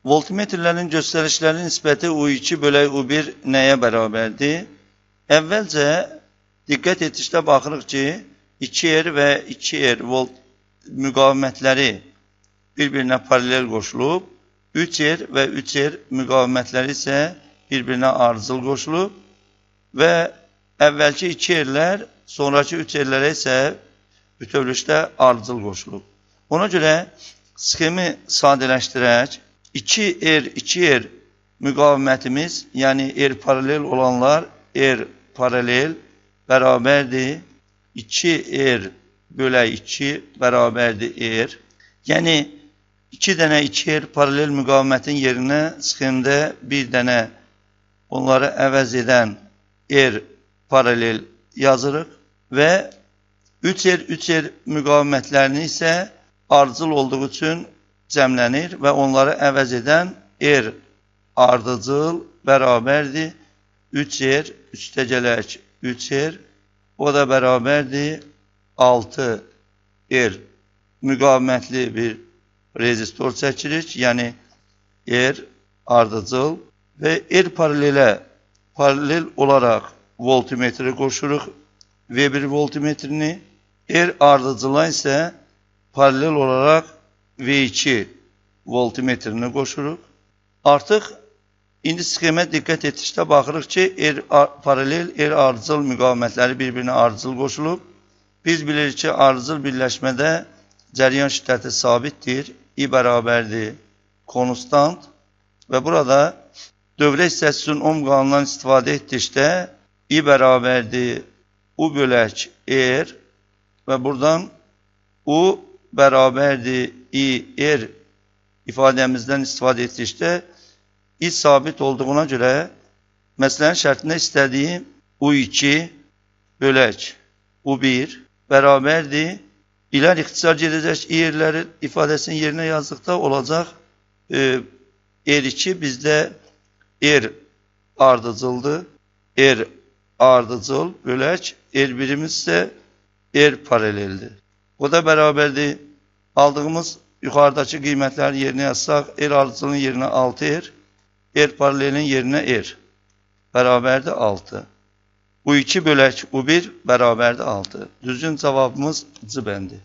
Voltmetrlərin göstərişləri nisbəti U2 bölək U1 nəyə bərabərdir? Əvvəlcə diqqət etdikdə baxırıq ki, 2R və 2R volt müqavimətləri bir-birinə paralel qoşulub, 3R və 3R müqavimətləri isə bir-birinə ardıcıl qoşulub və əvvəlki 2R'lər sonraki 3R'lərə isə bütövlükdə ardıcıl qoşulub. Ona görə sxemi sadələşdirək. 2R, 2R müqavimətimiz, yəni R paralel olanlar R paralel bərabərdir 2R bölək 2 bərabərdir R. Yəni 2 dənə 2R paralel müqavimətin yerinə sxemdə bir dənə onları əvəz edən R paralel yazırıq və 3R, 3R müqavimətlərini isə ardıcıl olduğu üçün cəmlənir və onları əvəz edən R ardıcıl bərabərdir 3R üstəgələk 3R, o da bərabərdir 6R müqavimətli bir rezistor çəkirik, yəni R ardıcıl və R paralel olaraq voltmetri qoşuruq V1 voltmetrini, R ardıcıla isə paralel olaraq V2 voltmetrini qoşuruq. Artıq indi sxemə diqqət etdikdə baxırıq ki, R paralel, R ardıcıl müqavimətləri bir-birinə ardıcıl qoşulub. Biz bilirik ki, ardıcıl birləşmədə cəryan şiddəti sabitdir, I bərabərdir konstant və burada dövrə hissəsi üçün ohm qanunundan istifadə etdikdə I bərabərdir U bölək R və buradan U bərabərdir IR ifadəmizdən istifadə etdikdə I sabit olduğuna görə məsələnin şərtində istədiyim U2 bölək U1 bərabərdir. İlər ixtisar gedəcək İR'ləri ifadəsinin yerinə yazdıqda olacaq R2 bizdə R ardıcıldır. R ardıcıl bölək R1'imiz isə R paraleldir. O da bərabərdir. Aldığımız yuxarıdakı qiymətləri yerinə yazsaq, R ardıcılın yerinə 6R, R paralelin yerinə R bərabərdir 6. U2 bölək U1 bərabərdir 6. Düzgün cavabımız C bəndi.